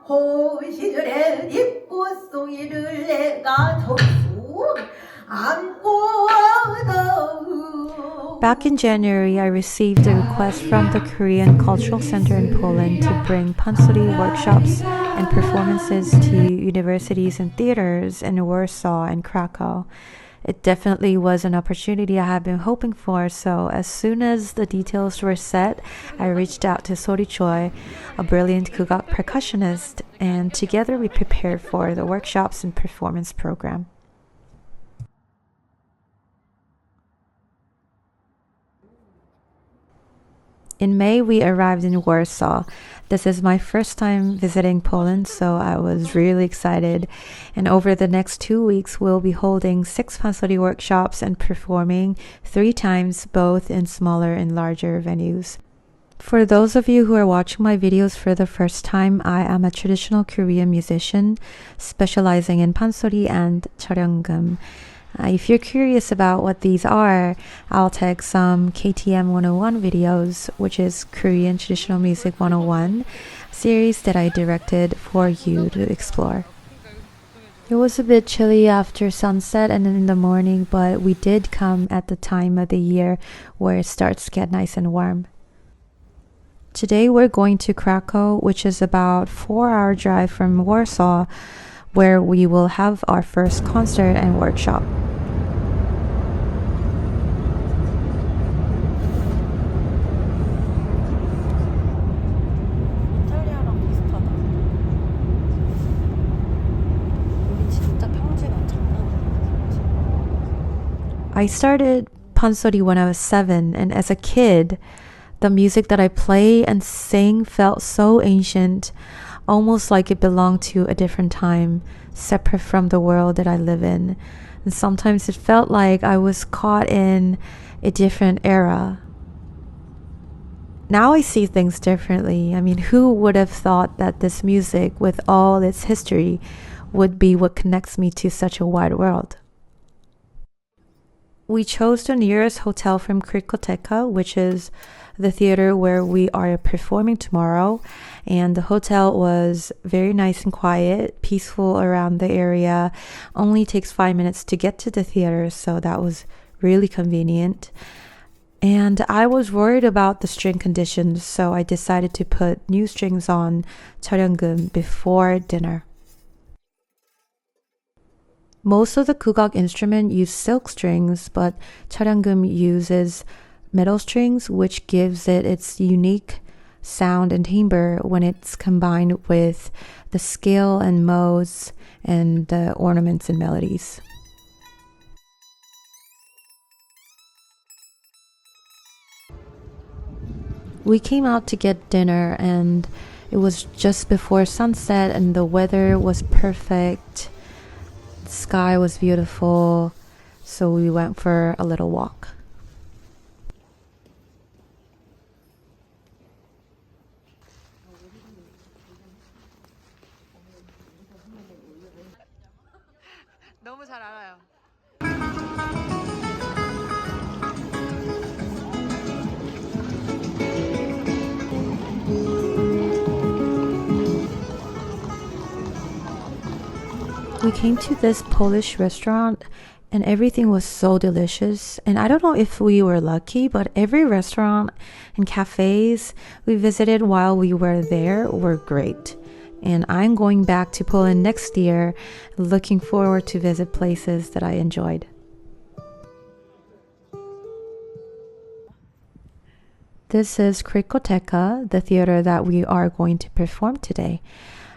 호시절에 뒷꽃송이를 내가 덕수 안고 Back in January, I received a request from the Korean Cultural Center in Poland to bring Pansori workshops and performances to universities and theaters in Warsaw and Krakow. It definitely was an opportunity I have been hoping for, so as soon as the details were set, I reached out to Sori Choi, a brilliant Kugak percussionist, and together we prepared for the workshops and performance program. In May, we arrived in Warsaw. This is my first time visiting Poland, so I was really excited. And over the next 2 weeks, we'll be holding 6 Pansori workshops and performing 3 times, both in smaller and larger venues. For those of you who are watching my videos for the first time, I am a traditional Korean musician specializing in Pansori and cheonggum. If you're curious about what these are, I'll tag some KTM 101 videos, which is Korean Traditional Music 101, series that I directed for you to explore. It was a bit chilly after sunset and in the morning, but we did come at the time of the year where it starts to get nice and warm. Today we're going to Krakow, which is about 4-hour drive from Warsaw, where we will have our first concert and workshop. I started Pansori when I was 7, and as a kid, the music that I play and sing felt so ancient, almost like it belonged to a different time, separate from the world that I live in. And sometimes it felt like I was caught in a different era. Now I see things differently. I mean, who would have thought that this music, with all its history, would be what connects me to such a wide world? We chose the nearest hotel from Cricoteca, which is the theater where we are performing tomorrow. And the hotel was very nice and quiet, peaceful around the area. Only takes 5 minutes to get to the theater, so that was really convenient. And I was worried about the string conditions, so I decided to put new strings on cheonggum before dinner. Most of the Kugak instrument use silk strings, but cheonggum uses metal strings, which gives it its unique sound and timbre when it's combined with the scale and modes and the ornaments and melodies. We came out to get dinner, and it was just before sunset, and the weather was perfect. The sky was beautiful, so we went for a little walk. 너무 잘 알아요. We came to this Polish restaurant and everything was so delicious. And I don't know if we were lucky, but every restaurant and cafes we visited while we were there were great. And I'm going back to Poland next year, looking forward to visit places that I enjoyed. This is Krikoteca, the theater that we are going to perform today.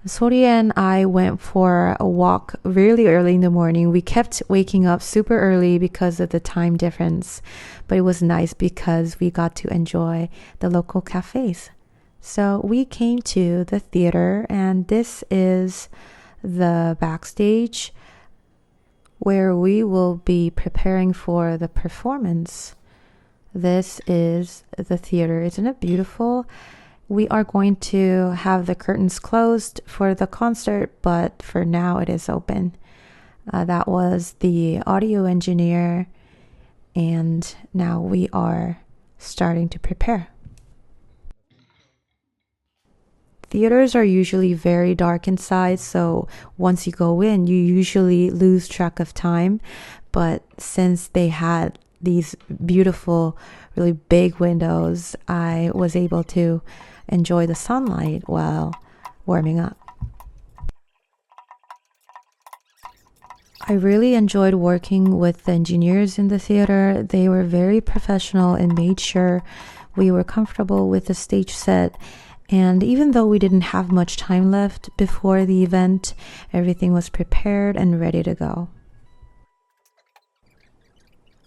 Sori and I went for a walk really early in the morning. We kept waking up super early because of the time difference, but it was nice because we got to enjoy the local cafes. So we came to the theater, and this is the backstage where we will be preparing for the performance. This is the theater. Isn't it beautiful? We are going to have the curtains closed for the concert, but for now it is open. That was the audio engineer, and now we are starting to prepare. Theaters are usually very dark inside, so once you go in, you usually lose track of time. But since they had these beautiful, really big windows, I was able to enjoy the sunlight while warming up. I really enjoyed working with the engineers in the theater. They were very professional and made sure we were comfortable with the stage set. And even though we didn't have much time left before the event, everything was prepared and ready to go.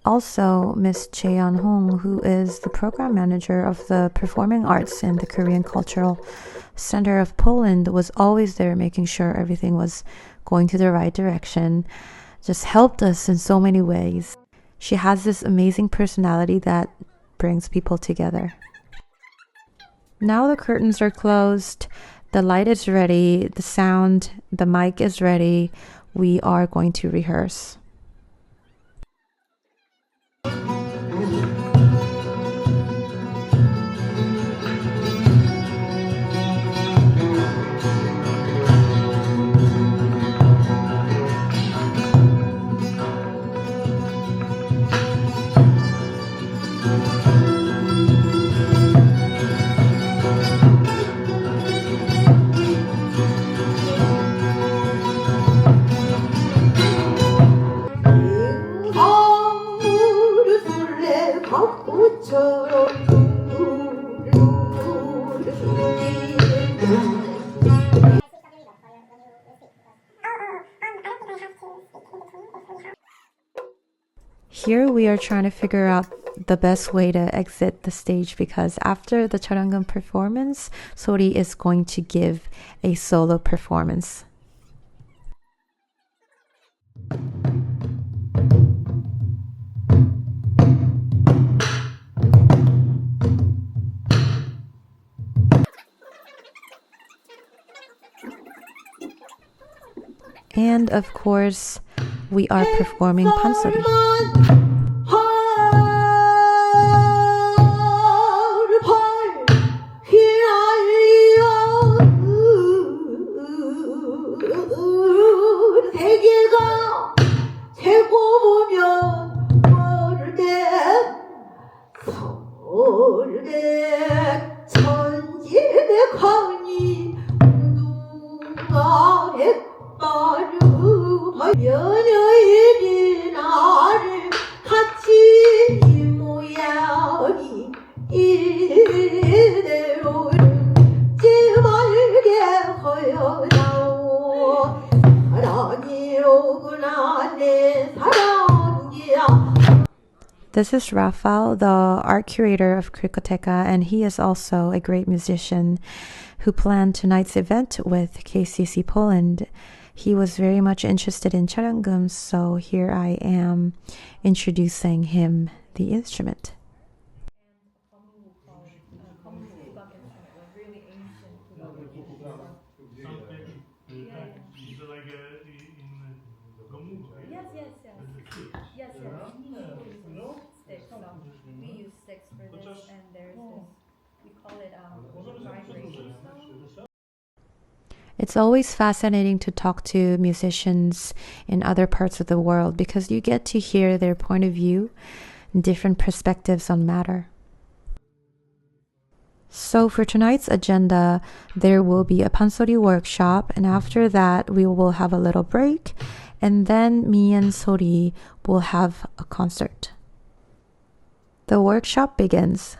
Also, Miss Cheon Hong, who is the program manager of the performing arts in the Korean Cultural Center of Poland, was always there making sure everything was going to the right direction, just helped us in so many ways. She has this amazing personality that brings people together. Now the curtains are closed, the light is ready, the sound, the mic is ready. We are going to rehearse. Here we are trying to figure out the best way to exit the stage because after the charangan performance, Sori is going to give a solo performance. And of course, we are performing Pansori. This is Rafael, the art curator of Krikoteca, and he is also a great musician who planned tonight's event with KCC Poland. He was very much interested in charangums, so here I am introducing him the instrument. We use sticks for this, and there's this, we call it vibration stone. It's always fascinating to talk to musicians in other parts of the world because you get to hear their point of view and different perspectives on matter. So for tonight's agenda, there will be a Pansori workshop, and after that we will have a little break, and then me and Sori will have a concert. The workshop begins.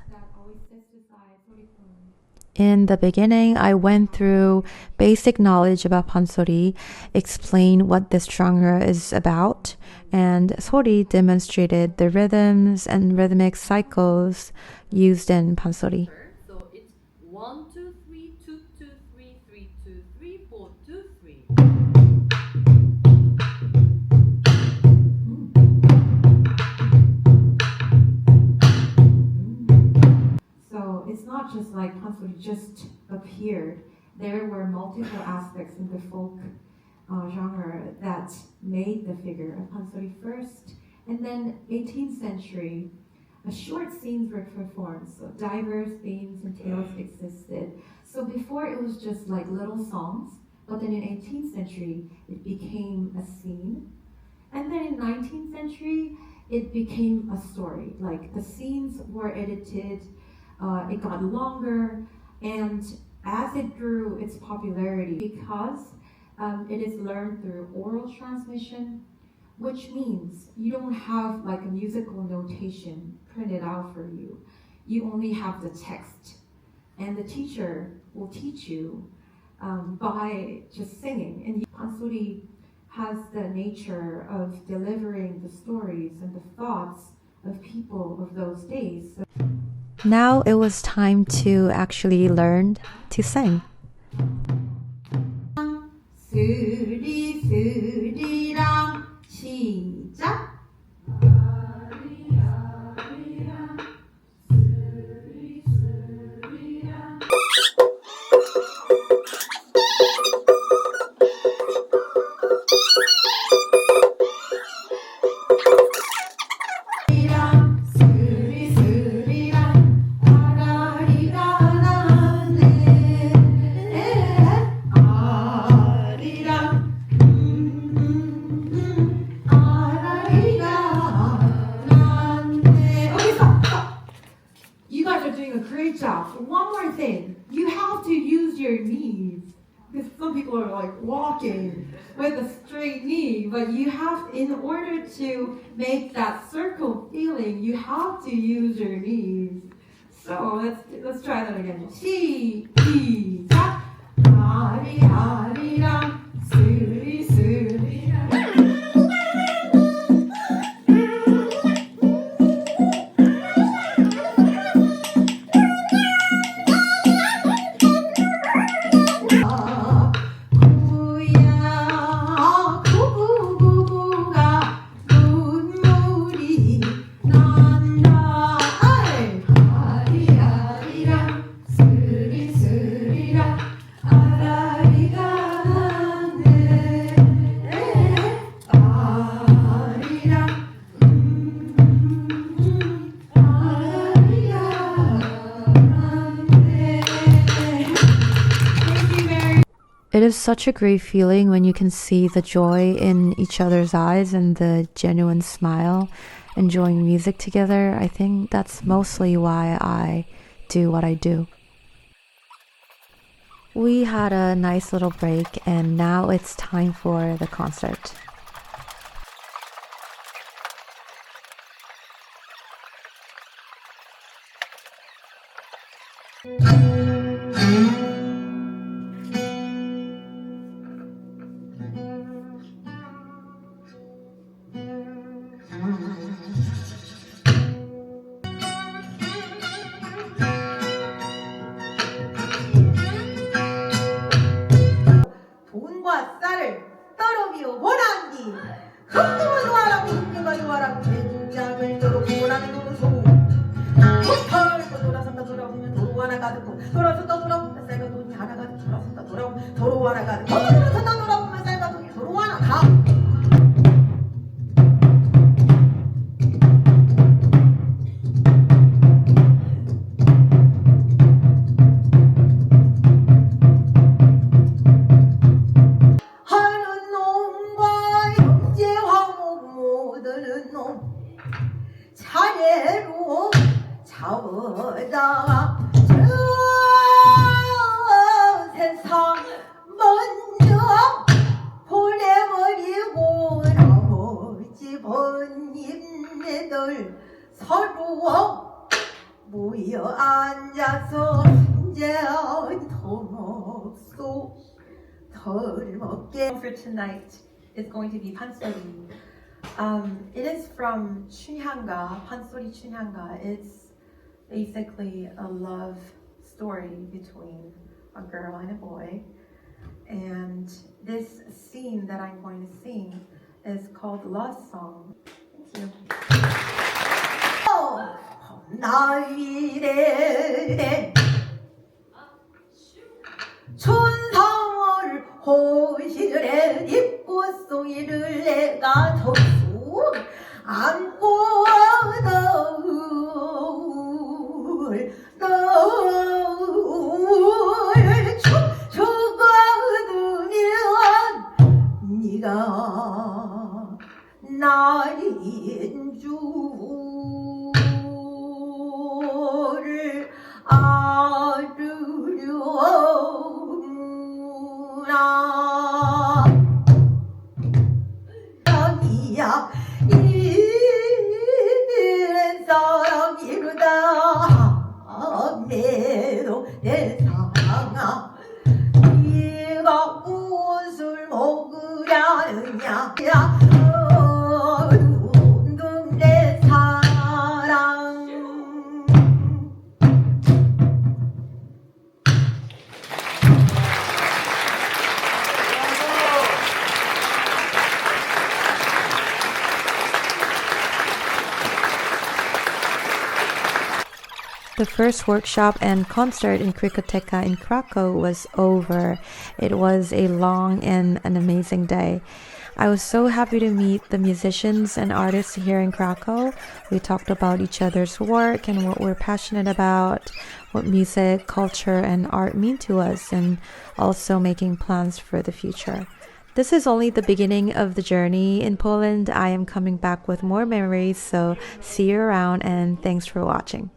In the beginning, I went through basic knowledge about Pansori, explained what this genre is about, and Sori demonstrated the rhythms and rhythmic cycles used in Pansori. So it's 1, 2, 3, 2, 2, 3, 3, 2, 3, 4, 2, 3. So it's not just like Pansori just appeared. There were multiple aspects in the folk genre that made the figure of Pansori first. And then 18th century, short scenes were performed. So diverse themes and tales existed. So before it was just like little songs, but then in 18th century it became a scene. And then in 19th century it became a story. Like the scenes were edited, it got longer, and as it grew its popularity, because it is learned through oral transmission, which means you don't have like a musical notation printed out for you. You only have the text, and the teacher will teach you by just singing. And Pansori has the nature of delivering the stories and the thoughts of people of those days. So now it was time to actually learn to sing. 스리 스리랑 시작. Great job. One more thing, you have to use your knees, because some people are like walking with a straight knee, but you have, in order to make that circle feeling, you have to use your knees. So let's try that again. 시작. 아리아리랑 스리스리랑. It is such a great feeling when you can see the joy in each other's eyes and the genuine smile, enjoying music together. I think that's mostly why I do what I do. We had a nice little break and now it's time for the concert. 돈과 쌀을 떨어비어 원한디 흑두가 좋아라고 흑두가 좋아라고 대두장을 떨어비고 나는 노소 털고 돌아선다 돌아오면 도로 하나 가득고 돌아선다 돌아오면 쌀과 돈이 하나 가득 돌아선다 돌아오면 도로 하나 가득 돌아선다 돌아오면 쌀과 돈이 도로 하나 가득. 차례로 잡아다가 저 세상 먼저 보내버리고 나머지 번님네들 서로 모여 앉아서 이제는 더 덜 먹게. For tonight is going to be 판소리. It is from 춘향가, 판소리 춘향가. It's basically a love story between a girl and a boy. And this scene that I'm going to sing is called Love Song. Thank you. 나이래 춘상을 호시를 입고 송이를 내가 접수 안고 날인 줄을 알으려나 여기야 이런 사람이로다 매도 내 사랑아 네가 무엇을 먹으려느냐 어두운 내 사랑. The first workshop and concert in Krikoteka in Krakow was over. It was a long and an amazing day. I was so happy to meet the musicians and artists here in Krakow. We talked about each other's work and what we're passionate about, what music, culture, and art mean to us, and also making plans for the future. This is only the beginning of the journey in Poland. I am coming back with more memories, so see you around and thanks for watching.